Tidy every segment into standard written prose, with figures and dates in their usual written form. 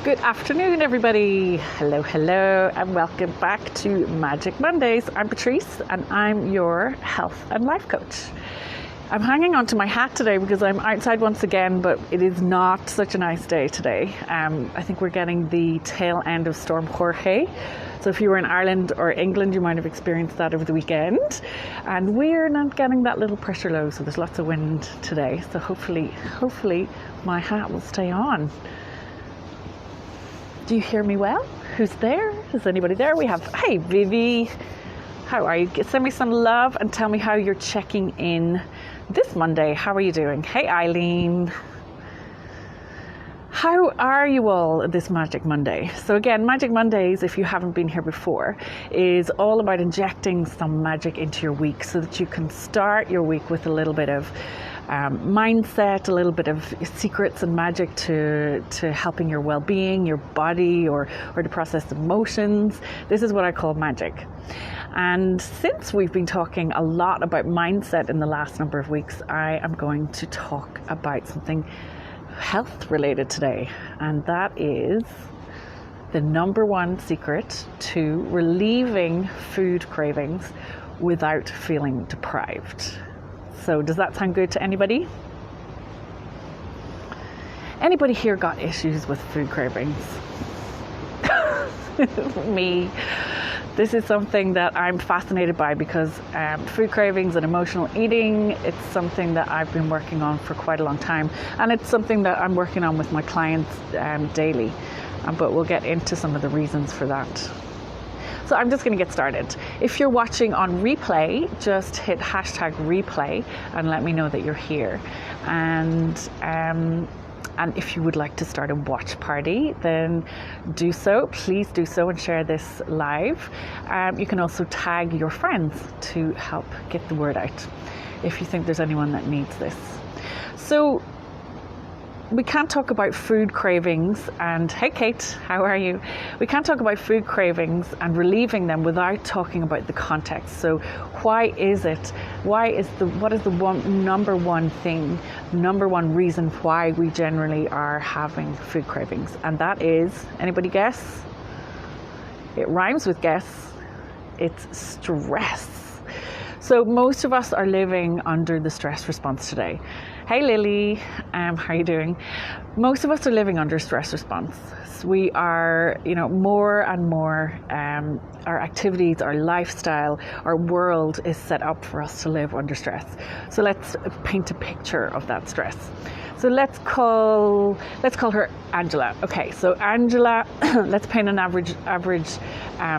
Good afternoon, everybody. Hello, and welcome back to Magic Mondays. I'm Patrice, and I'm your health and life coach. I'm hanging on to my hat today because I'm outside once again, but it is not such a nice day today. I think we're getting the tail end of Storm Jorge. So if you were in Ireland or England, you might have experienced that over the weekend. And we're not getting that little pressure low, so there's lots of wind today. So hopefully my hat will stay on. Do you hear me well? Who's there? Is anybody there? We have, hey Vivi, how are you? Send me some love and tell me how you're checking in this Monday. How are you doing? Hey Eileen. How are you all this Magic Monday? So again, Magic Mondays, if you haven't been here before, is all about injecting some magic into your week so that you can start your week with a little bit of mindset, a little bit of secrets and magic to helping your well-being, your body, or to process emotions. This is what I call magic. And since we've been talking a lot about mindset in the last number of weeks, I am going to talk about something health related today, and that is the number one secret to relieving food cravings without feeling deprived. So does that sound good to anybody? Anybody here got issues with food cravings? Me. This is something that I'm fascinated by because food cravings and emotional eating, it's something that I've been working on for quite a long time. And it's something that I'm working on with my clients daily. But we'll get into some of the reasons for that. So I'm just going to get started. If you're watching on replay, just hit hashtag replay and let me know that you're here. And if you would like to start a watch party, then do so. Please do so and share this live. You can also tag your friends to help get the word out if you think there's anyone that needs this. So we can't talk about food cravings and, hey Kate, how are you? We can't talk about food cravings and relieving them without talking about the context. So what is the number one reason why we generally are having food cravings? And that is, anybody guess? It rhymes with guess. It's stress. So most of us are living under the stress response today. Hey Lily, how are you doing? Most of us are living under stress response. We are, more and more, our activities, our lifestyle, our world is set up for us to live under stress. So let's paint a picture of that stress. So let's call her Angela. Okay, so Angela, let's paint an average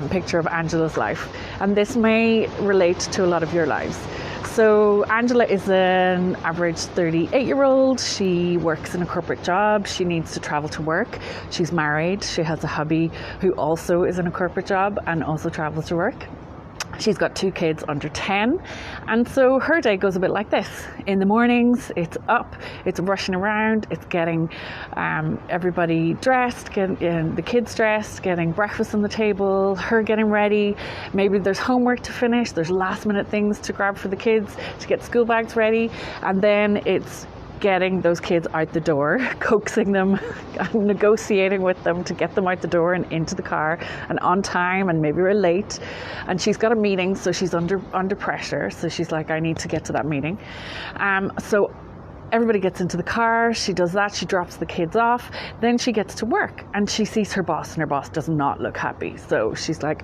picture of Angela's life. And this may relate to a lot of your lives. So Angela is an average 38-year-old. She works in a corporate job. She needs to travel to work. She's married. She has a hubby who also is in a corporate job and also travels to work. She's got 2 kids under 10. And so her day goes a bit like this. In the mornings, it's up, it's rushing around, it's getting everybody dressed, getting the kids dressed, getting breakfast on the table, her getting ready. Maybe there's homework to finish, there's last minute things to grab for the kids to get school bags ready. And then it's getting those kids out the door, coaxing them, negotiating with them to get them out the door and into the car and on time, and maybe we're late. And she's got a meeting, so she's under pressure. So she's like, I need to get to that meeting. So everybody gets into the car, she does that, she drops the kids off, then she gets to work and she sees her boss, and her boss does not look happy. So she's like,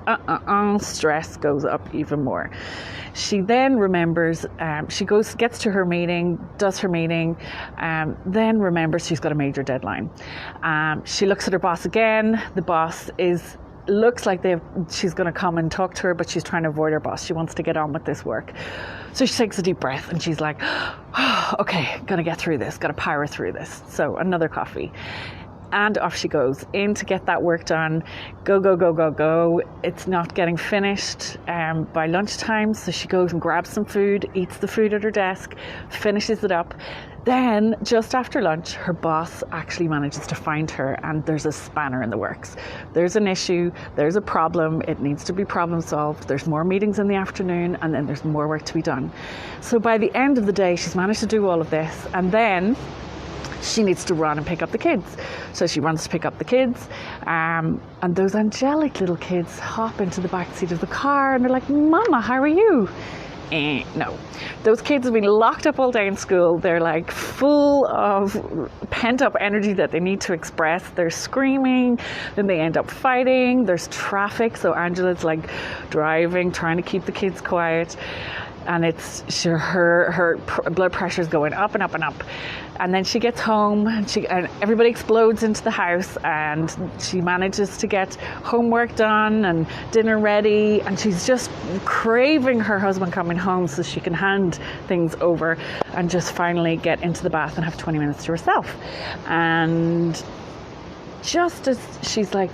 stress goes up even more. She then remembers, gets to her meeting, does her meeting, then remembers she's got a major deadline. She looks at her boss again. The boss looks like she's going to come and talk to her, but she's trying to avoid her boss. She wants to get on with this work. So she takes a deep breath and she's like, okay, gonna get through this, gotta power through this. So another coffee. And off she goes in to get that work done. Go. It's not getting finished by lunchtime. So she goes and grabs some food, eats the food at her desk, finishes it up. Then just after lunch, her boss actually manages to find her, and there's a spanner in the works. There's an issue, there's a problem, it needs to be problem solved. There's more meetings in the afternoon, and then there's more work to be done. So by the end of the day, she's managed to do all of this, and then she needs to run and pick up the kids. So she runs to pick up the kids, and those angelic little kids hop into the back seat of the car and they're like, Mama, how are you? No, those kids have been locked up all day in school. They're like full of pent up energy that they need to express. They're screaming, then they end up fighting. There's traffic, so Angela's like driving, trying to keep the kids quiet, and it's sure her blood pressure is going up and up and up. And then she gets home and everybody explodes into the house, and she manages to get homework done and dinner ready, and she's just craving her husband coming home so she can hand things over and just finally get into the bath and have 20 minutes to herself. And just as she's like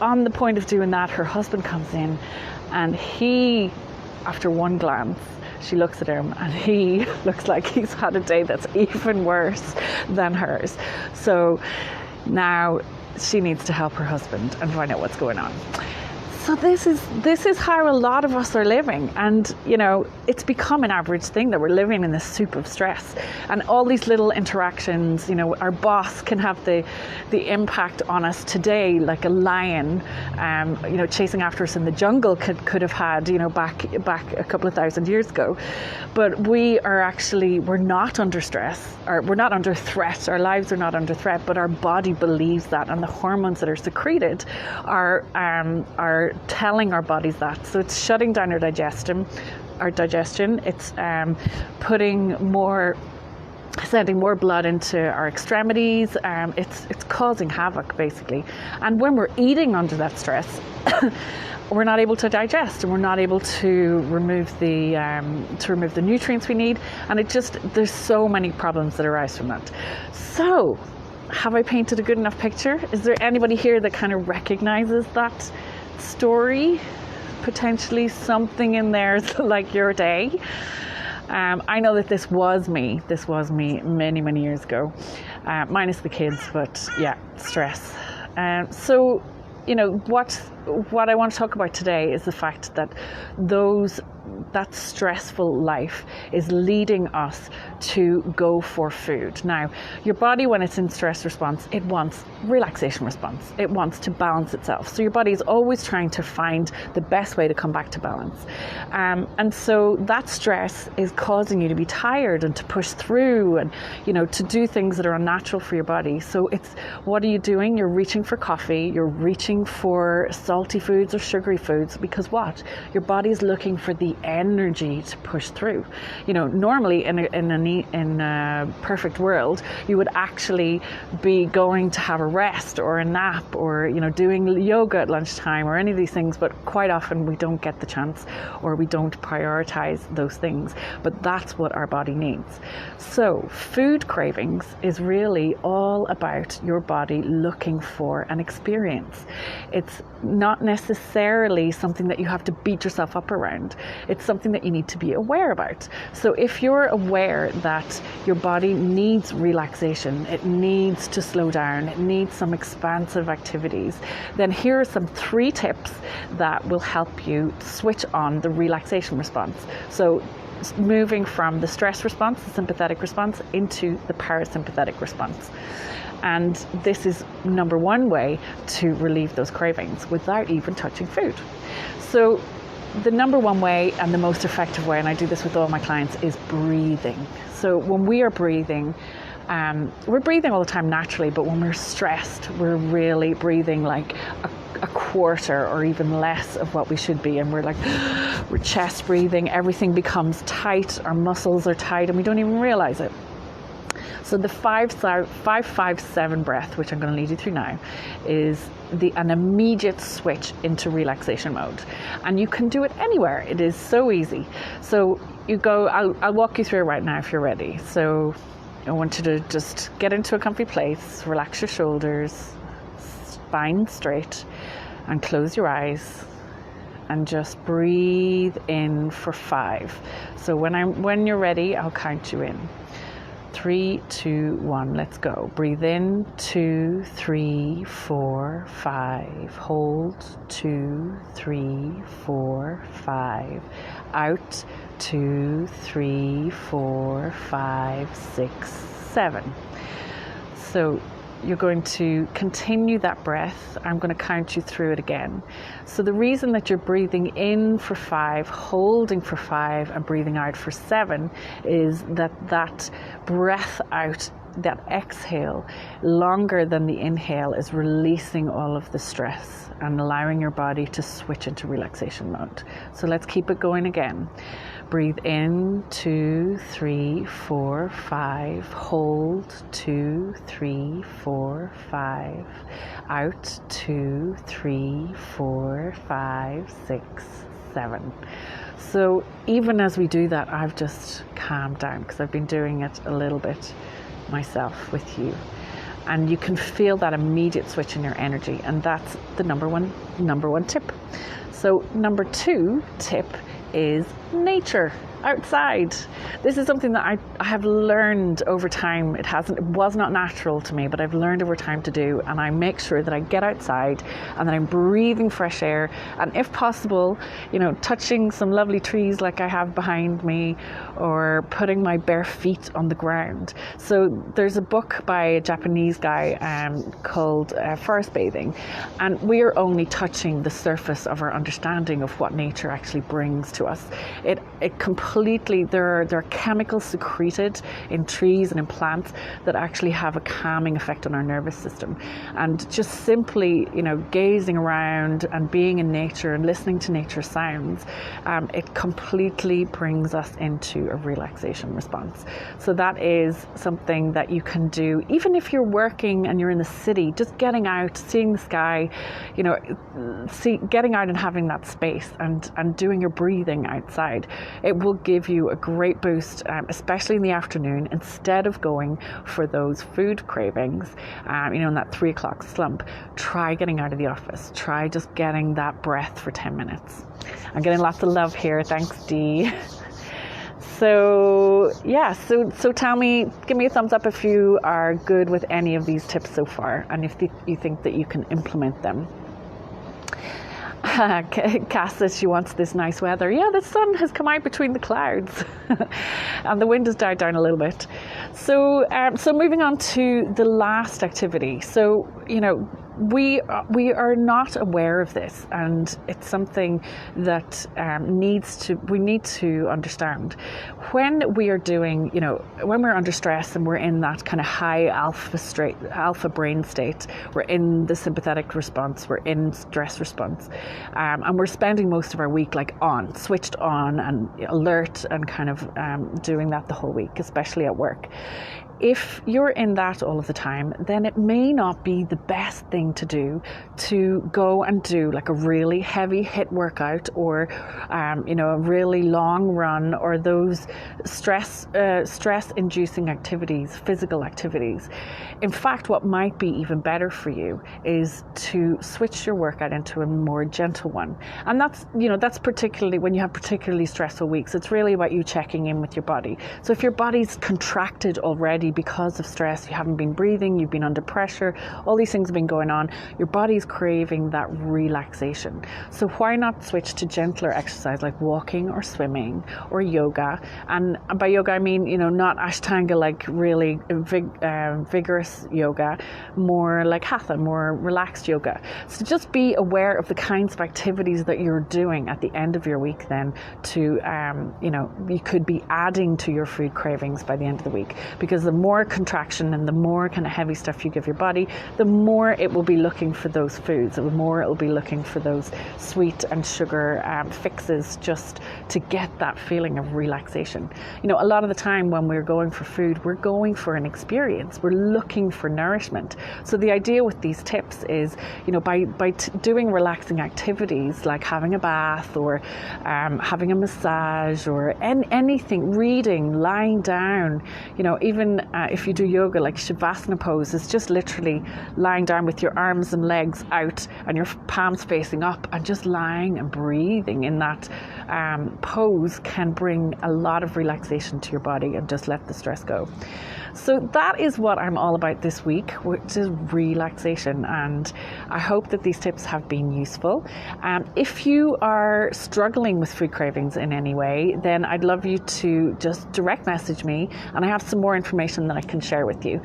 on the point of doing that, her husband comes in, and he, after one glance, she looks at him and he looks like he's had a day that's even worse than hers. So now she needs to help her husband and find out what's going on. So this is how a lot of us are living, and you know, it's become an average thing that we're living in this soup of stress, and all these little interactions. You know, our boss can have the impact on us today, like a lion, you know, chasing after us in the jungle could have had, you know, back a couple of thousand years ago. But we're not under stress, or we're not under threat. Our lives are not under threat, but our body believes that, and the hormones that are secreted are telling our bodies that. So it's shutting down our digestion. It's sending more blood into our extremities. It's causing havoc basically. And when we're eating under that stress, we're not able to digest, and we're not able to remove the nutrients we need. And there's so many problems that arise from that. So, have I painted a good enough picture? Is there anybody here that kind of recognizes that story? Potentially something in there like your day. I know that this was me many, many years ago, minus the kids, but yeah, stress. So, you know, what I want to talk about today is the fact that that stressful life is leading us to go for food. Now, your body, when it's in stress response, it wants relaxation response. It wants to balance itself. So your body is always trying to find the best way to come back to balance. And so that stress is causing you to be tired and to push through and, you know, to do things that are unnatural for your body. So what are you doing? You're reaching for coffee. You're reaching for salty foods or sugary foods, because what? Your body is looking for the energy to push through. You know, normally in a perfect world, you would actually be going to have a rest or a nap, or, you know, doing yoga at lunchtime or any of these things, but quite often we don't get the chance, or we don't prioritize those things. But that's what our body needs. So food cravings is really all about your body looking for an experience. It's not necessarily something that you have to beat yourself up around. It's something that you need to be aware about. So if you're aware that your body needs relaxation, it needs to slow down, it needs some expansive activities, then here are some 3 tips that will help you switch on the relaxation response. So moving from the stress response, the sympathetic response, into the parasympathetic response. And this is number 1 way to relieve those cravings without even touching food. So the number 1 way, and the most effective way, and I do this with all my clients, is breathing. So when we are breathing, we're breathing all the time naturally, but when we're stressed, we're really breathing like a quarter or even less of what we should be. And we're chest breathing, everything becomes tight, our muscles are tight, and we don't even realize it. So the 5-5-7 breath, which I'm going to lead you through now, is an immediate switch into relaxation mode. And you can do it anywhere. It is so easy. So you go, I'll walk you through it right now if you're ready. So I want you to just get into a comfy place, relax your shoulders, spine straight, and close your eyes. And just breathe in for 5. So when you're ready, I'll count you in. 3, 2, 1, let's go. Breathe in, 2, 3, 4, 5. Hold, 2, 3, 4, 5. Out, 2, 3, 4, 5, 6, 7. So you're going to continue that breath. I'm going to count you through it again. So the reason that you're breathing in for 5, holding for 5, and breathing out for 7 is that breath out, that exhale, longer than the inhale, is releasing all of the stress and allowing your body to switch into relaxation mode. So let's keep it going again. Breathe in, 2, 3, 4, 5. Hold, 2, 3, 4, 5. Out, 2, 3, 4, 5, 6, 7. So even as we do that, I've just calmed down because I've been doing it a little bit myself with you. And you can feel that immediate switch in your energy. And that's the number one tip. So number 2 tip is nature, outside. This is something that I have learned over time. It was not natural to me, but I've learned over time to do. And I make sure that I get outside and that I'm breathing fresh air. And if possible, touching some lovely trees like I have behind me, or putting my bare feet on the ground. So there's a book by a Japanese guy called Forest Bathing. And we are only touching the surface of our understanding of what nature actually brings to us. It completely, there are chemicals secreted in trees and in plants that actually have a calming effect on our nervous system. And just simply, gazing around and being in nature and listening to nature sounds, it completely brings us into a relaxation response. So that is something that you can do, even if you're working and you're in the city, just getting out, seeing the sky, getting out and having that space and doing your breathing outside. It will give you a great boost, especially in the afternoon, instead of going for those food cravings, in that 3 o'clock slump. Try getting out of the office. Try just getting that breath for 10 minutes. I'm getting lots of love here. Thanks, Dee. So so tell me, give me a thumbs up if you are good with any of these tips so far, and if you think that you can implement them. Cass says she wants this nice weather. Yeah, the sun has come out between the clouds and the wind has died down a little bit. So moving on to the last activity. So, we are not aware of this, and it's something that we need to understand. When we are doing, when we're under stress and we're in that kind of high alpha brain state, we're in the sympathetic response, we're in stress response, and we're spending most of our week switched on and alert and kind of doing that the whole week, especially at work. If you're in that all of the time, then it may not be the best thing to do to go and do like a really heavy hit workout, or a really long run, or those stress inducing activities, physical activities. In fact, what might be even better for you is to switch your workout into a more gentle one. And that's particularly when you have particularly stressful weeks. It's really about you checking in with your body. So if your body's contracted already because of stress, you haven't been breathing, you've been under pressure, all these things have been going on, your body's craving that relaxation. So why not switch to gentler exercise like walking or swimming or yoga? And by yoga I mean, not Ashtanga, like really vigorous yoga, more like Hatha, more relaxed yoga. So just be aware of the kinds of activities that you're doing at the end of your week then to, you could be adding to your food cravings by the end of the week, because the more contraction and the more kind of heavy stuff you give your body, the more it will be looking for those foods, the more it will be looking for those sweet and sugar fixes, just to get that feeling of relaxation. A lot of the time when we're going for food, we're going for an experience, we're looking for nourishment. So the idea with these tips is, by doing relaxing activities like having a bath, or having a massage, or anything, reading, lying down, even if you do yoga, like Shavasana pose is just literally lying down with your arms and legs out and your palms facing up, and just lying and breathing in that pose can bring a lot of relaxation to your body and just let the stress go. So that is what I'm all about this week, which is relaxation, and I hope that these tips have been useful. If you are struggling with food cravings in any way, then I'd love you to just direct message me, and I have some more information that I can share with you.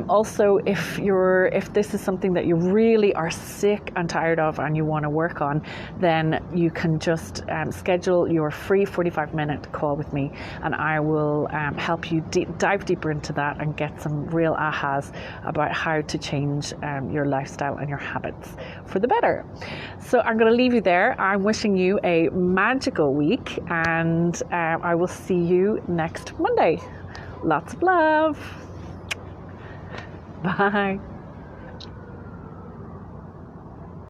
Also, if this is something that you really are sick and tired of and you want to work on, then you can just schedule your free 45-minute call with me, and I will help you dive deeper into that and get some real ahas about how to change your lifestyle and your habits for the better. So I'm going to leave you there. I'm wishing you a magical week, and I will see you next Monday. Lots of love. Bye.